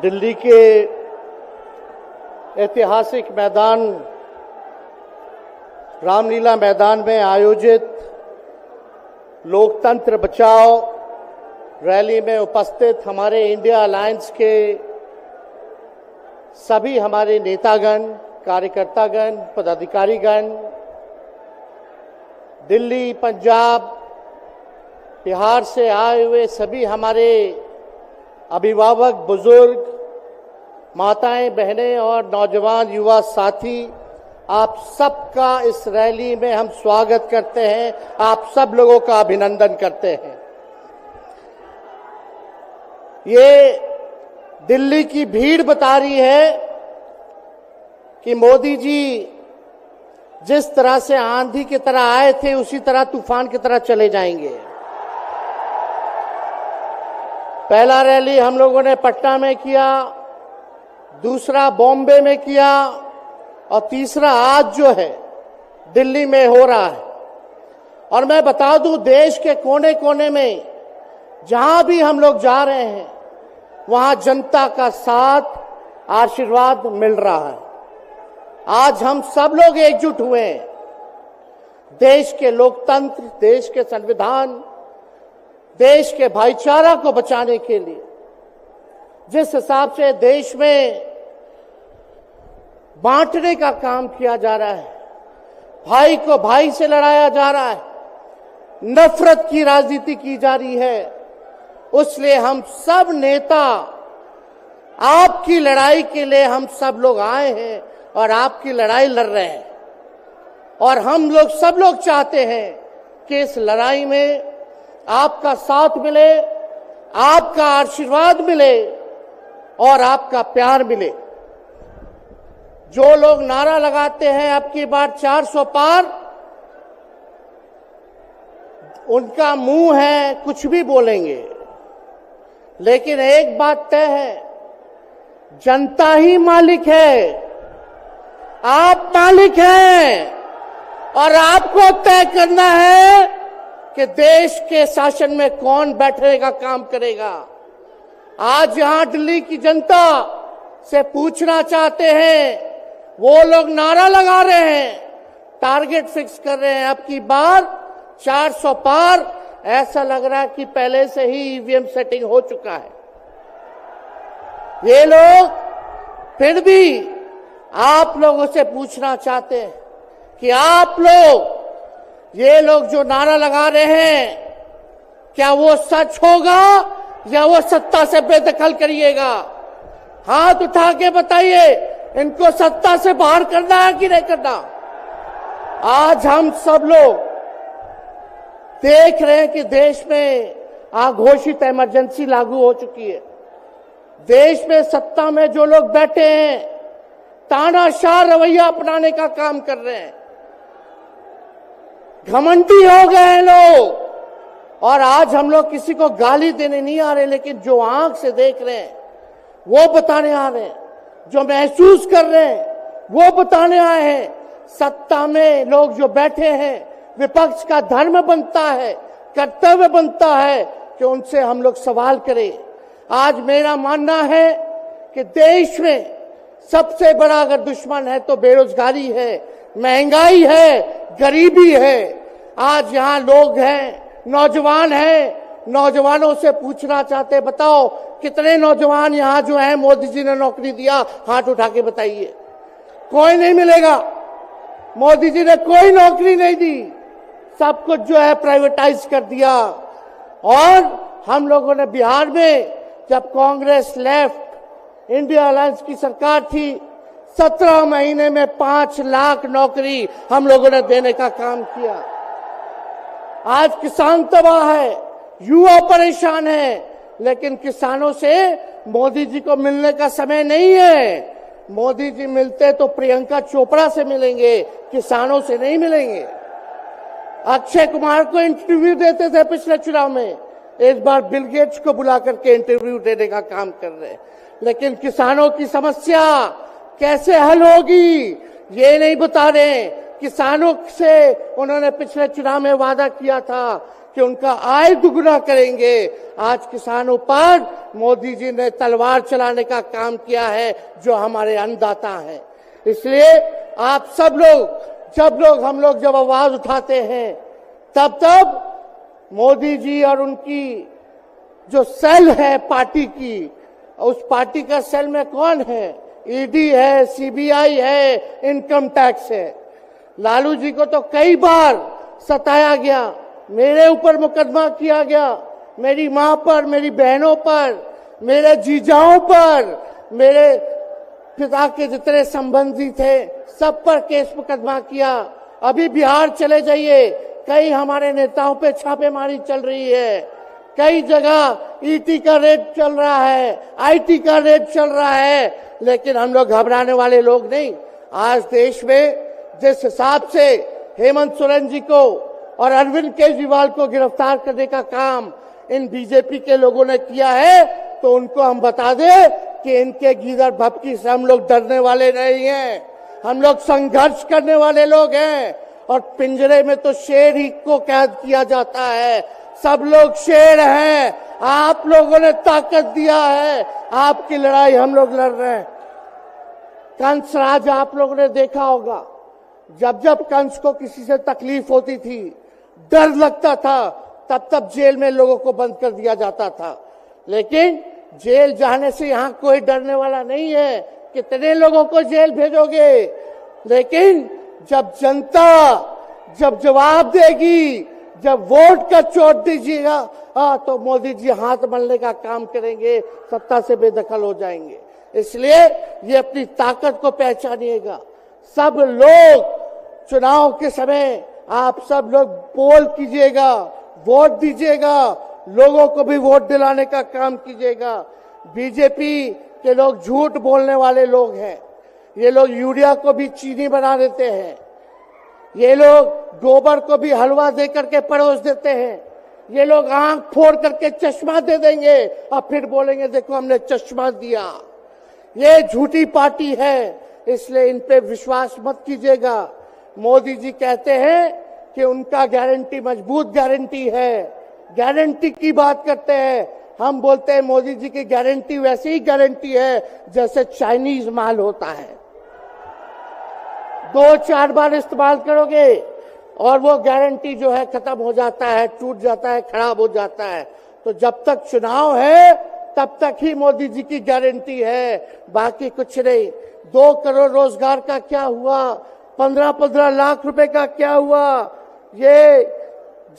दिल्ली के ऐतिहासिक मैदान रामलीला मैदान में आयोजित लोकतंत्र बचाओ रैली में उपस्थित हमारे इंडिया अलायंस के सभी हमारे नेतागण, कार्यकर्तागण, पदाधिकारीगण, दिल्ली, पंजाब, बिहार से आए हुए सभी हमारे अभिभावक, बुजुर्ग, माताएं, बहनें और नौजवान युवा साथी, आप सबका इस रैली में हम स्वागत करते हैं। आप सब लोगों का अभिनंदन करते हैं। ये दिल्ली की भीड़ बता रही है कि मोदी जी जिस तरह से आंधी की तरह आए थे उसी तरह तूफान की तरह चले जाएंगे। पहला रैली हम लोगों ने पटना में किया, दूसरा बॉम्बे में किया और तीसरा आज जो है दिल्ली में हो रहा है। और मैं बता दूं, देश के कोने कोने में जहां भी हम लोग जा रहे हैं वहां जनता का साथ, आशीर्वाद मिल रहा है। आज हम सब लोग एकजुट हुए हैं देश के लोकतंत्र, देश के संविधान, देश के भाईचारा को बचाने के लिए। जिस हिसाब से देश में बांटने का काम किया जा रहा है, भाई को भाई से लड़ाया जा रहा है, नफरत की राजनीति की जा रही है, उसलिए हम सब नेता आपकी लड़ाई के लिए हम सब लोग आए हैं और आपकी लड़ाई लड़ रहे हैं। और हम लोग सब लोग चाहते हैं कि इस लड़ाई में आपका साथ मिले, आपका आशीर्वाद मिले और आपका प्यार मिले। जो लोग नारा लगाते हैं अब की बार 400 पार, उनका मुंह है, कुछ भी बोलेंगे, लेकिन एक बात तय है, जनता ही मालिक है, आप मालिक हैं और आपको तय करना है कि देश के शासन में कौन बैठने का काम करेगा। आज यहां दिल्ली की जनता से पूछना चाहते हैं, वो लोग नारा लगा रहे हैं, टारगेट फिक्स कर रहे हैं, अब की बार 400 पार, ऐसा लग रहा है कि पहले से ही ईवीएम सेटिंग हो चुका है। ये लोग फिर भी आप लोगों से पूछना चाहते हैं कि आप लोग, ये लोग जो नारा लगा रहे हैं, क्या वो सच होगा या वो सत्ता से बेदखल करिएगा? हाथ उठा के बताइए, इनको सत्ता से बाहर करना है कि नहीं करना? आज हम सब लोग देख रहे हैं कि देश में अघोषित इमरजेंसी लागू हो चुकी है। देश में सत्ता में जो लोग बैठे हैं तानाशाह रवैया अपनाने का काम कर रहे हैं, घमंडी हो गए हैं लोग। और आज हम लोग किसी को गाली देने नहीं आ रहे, लेकिन जो आंख से देख रहे हैं वो बताने आ रहे हैं, जो महसूस कर रहे हैं वो बताने आए हैं। सत्ता में लोग जो बैठे हैं, विपक्ष का धर्म बनता है, कर्तव्य बनता है कि उनसे हम लोग सवाल करें। आज मेरा मानना है कि देश में सबसे बड़ा अगर दुश्मन है तो बेरोजगारी है, महंगाई है, गरीबी है। आज यहाँ लोग हैं, नौजवान हैं, नौजवानों से पूछना चाहते, बताओ कितने नौजवान यहाँ जो हैं मोदी जी ने नौकरी दिया? हाथ उठा के बताइए। कोई नहीं मिलेगा। मोदी जी ने कोई नौकरी नहीं दी, सब कुछ जो है प्राइवेटाइज कर दिया। और हम लोगों ने बिहार में जब कांग्रेस लेफ्ट, इंडिया अलायंस की सरकार थी, 17 महीने में 5 लाख नौकरी हम लोगों ने देने का काम किया। आज किसान तबाह है, युवा परेशान है, लेकिन किसानों से मोदी जी को मिलने का समय नहीं है। मोदी जी मिलते तो प्रियंका चोपड़ा से मिलेंगे, किसानों से नहीं मिलेंगे। अक्षय कुमार को इंटरव्यू देते थे पिछले चुनाव में, इस बार बिल गेट्स को बुला करके इंटरव्यू देने का काम कर रहे हैं। लेकिन किसानों की समस्या कैसे हल होगी ये नहीं बता रहे। किसानों से उन्होंने पिछले चुनाव में वादा किया था कि उनका आय दुगना करेंगे। आज किसानों पर मोदी जी ने तलवार चलाने का काम किया है, जो हमारे अन्नदाता हैं। इसलिए आप सब लोग जब आवाज उठाते हैं, तब मोदी जी और उनकी जो सेल है पार्टी की, उस पार्टी का सेल में कौन है? ईडी है, सीबीआई है, इनकम टैक्स है। लालू जी को तो कई बार सताया गया, मेरे ऊपर मुकदमा किया गया, मेरी मां पर, मेरी बहनों पर, मेरे जीजाओं पर, मेरे पिता के जितने संबंधी थे सब पर केस मुकदमा किया। अभी बिहार चले जाइए, कई हमारे नेताओं पे छापेमारी चल रही है, कई जगह ईटी का रेड चल रहा है, आईटी का रेड चल रहा है, लेकिन हम लोग घबराने वाले लोग नहीं। आज देश में जिस हिसाब से हेमंत सोरेन जी को और अरविंद केजरीवाल को गिरफ्तार करने का काम इन बीजेपी के लोगों ने किया है, तो उनको हम बता दें कि इनके गीदड़ भपकी से हम लोग डरने वाले नहीं हैं। हम लोग संघर्ष करने वाले लोग हैं, और पिंजरे में तो शेर ही को कैद किया जाता है। सब लोग शेर हैं, आप लोगों ने ताकत दिया है, आपकी लड़ाई हम लोग लड़ रहे हैं। कंस राज आप लोगों ने देखा होगा, जब कंस को किसी से तकलीफ होती थी, डर लगता था, तब जेल में लोगों को बंद कर दिया जाता था। लेकिन जेल जाने से यहां कोई डरने वाला नहीं है। कितने लोगों को जेल भेजोगे? लेकिन जब जनता जब जवाब देगी, जब वोट का चोट दीजिएगा, तो मोदी जी हाथ मलने का काम करेंगे, सत्ता से बेदखल हो जाएंगे। इसलिए ये अपनी ताकत को पहचानिएगा। सब लोग चुनाव के समय आप सब लोग पोल कीजिएगा, वोट दीजिएगा, लोगों को भी वोट दिलाने का काम कीजिएगा। बीजेपी के लोग झूठ बोलने वाले लोग हैं। ये लोग यूरिया को भी चीनी बना देते हैं, ये लोग गोबर को भी हलवा दे करके परोस देते हैं, ये लोग आंख फोड़ करके चश्मा दे देंगे और फिर बोलेंगे देखो हमने चश्मा दिया। ये झूठी पार्टी है, इसलिए इन पे विश्वास मत कीजिएगा। मोदी जी कहते हैं कि उनका गारंटी मजबूत गारंटी है, गारंटी की बात करते हैं। हम बोलते हैं मोदी जी की गारंटी वैसी ही गारंटी है जैसे चाइनीज माल होता है, 2-4 बार इस्तेमाल करोगे और वो गारंटी जो है खत्म हो जाता है, टूट जाता है, खराब हो जाता है। तो जब तक चुनाव है तब तक ही मोदी जी की गारंटी है, बाकी कुछ नहीं। 2 करोड़ रोजगार का क्या हुआ, 15-15 लाख रुपए का क्या हुआ, ये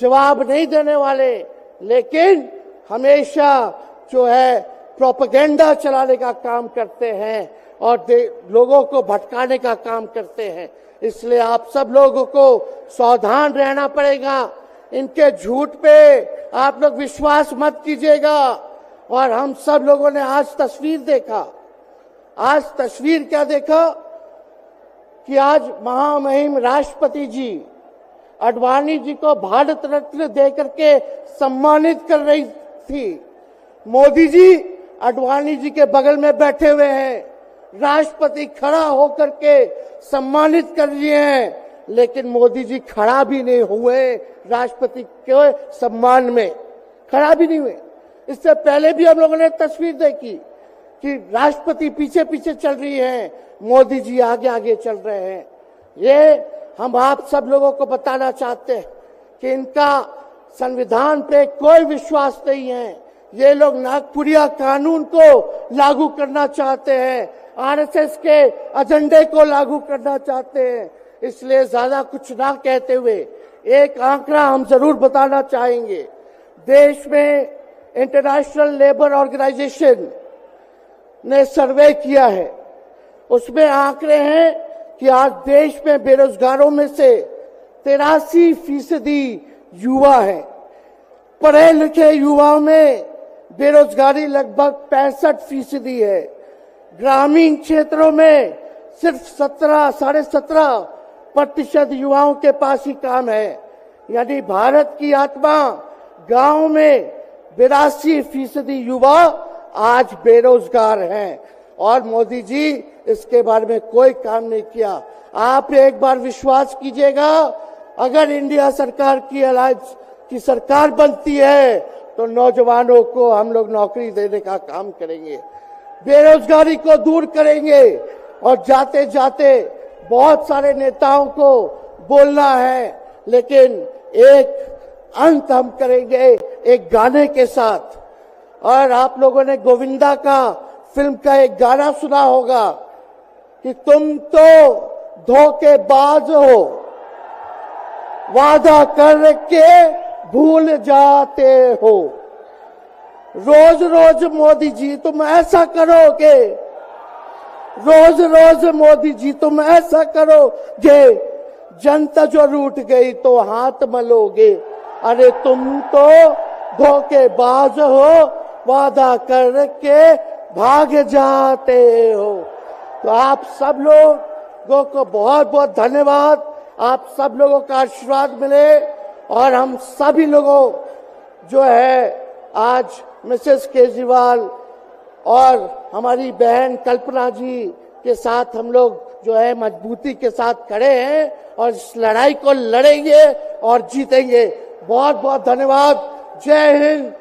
जवाब नहीं देने वाले, लेकिन हमेशा जो है प्रोपेगेंडा चलाने का काम करते हैं और लोगों को भटकाने का काम करते हैं। इसलिए आप सब लोगों को सावधान रहना पड़ेगा। इनके झूठ पे आप लोग विश्वास मत कीजिएगा। और हम सब लोगों ने आज तस्वीर देखा, आज तस्वीर क्या देखा कि आज महामहिम राष्ट्रपति जी अडवाणी जी को भारत रत्न देकर के सम्मानित कर रही थी। मोदी जी अडवाणी जी के बगल में बैठे हुए हैं, राष्ट्रपति खड़ा होकर के सम्मानित कर लिए हैं, लेकिन मोदी जी खड़ा भी नहीं हुए, राष्ट्रपति के सम्मान में खड़ा भी नहीं हुए। इससे पहले भी हम लोगों ने तस्वीर देखी कि राष्ट्रपति पीछे पीछे चल रही है, मोदी जी आगे आगे चल रहे हैं। ये हम आप सब लोगों को बताना चाहते हैं कि इनका संविधान पे कोई विश्वास नहीं है। ये लोग नागपुरिया कानून को लागू करना चाहते हैं, आरएसएस के एजेंडे को लागू करना चाहते हैं। इसलिए ज्यादा कुछ ना कहते हुए एक आंकड़ा हम जरूर बताना चाहेंगे। देश में इंटरनेशनल लेबर ऑर्गेनाइजेशन ने सर्वे किया है, उसमें आंकड़े हैं कि आज देश में बेरोजगारों में से 83% युवा है। पढ़े लिखे युवाओं में बेरोजगारी लगभग 65% है। ग्रामीण क्षेत्रों में सिर्फ 17.5% युवाओं के पास ही काम है। यानी भारत की आत्मा गांव में 82% युवा आज बेरोजगार हैं और मोदी जी इसके बारे में कोई काम नहीं किया। आप एक बार विश्वास कीजिएगा, अगर इंडिया सरकार की अलायंस की सरकार बनती है तो नौजवानों को हम लोग नौकरी देने का काम करेंगे, बेरोजगारी को दूर करेंगे। और जाते जाते बहुत सारे नेताओं को बोलना है, लेकिन एक अंत हम करेंगे एक गाने के साथ। और आप लोगों ने गोविंदा का फिल्म का एक गाना सुना होगा कि तुम तो धोखेबाज हो, वादा करके भूल जाते हो। रोज रोज मोदी जी तुम ऐसा करोगे, रोज रोज मोदी जी तुम ऐसा करोगे, जनता जो रूठ गई तो हाथ मलोगे। अरे तुम तो धोखेबाज हो, वादा करके भाग जाते हो। तो आप सब लोगों को बहुत बहुत धन्यवाद। आप सब लोगों का आशीर्वाद मिले और हम सभी लोगों जो है आज मिसेस केजरीवाल और हमारी बहन कल्पना जी के साथ हम लोग जो है मजबूती के साथ खड़े हैं और इस लड़ाई को लड़ेंगे और जीतेंगे। बहुत बहुत धन्यवाद। जय हिंद,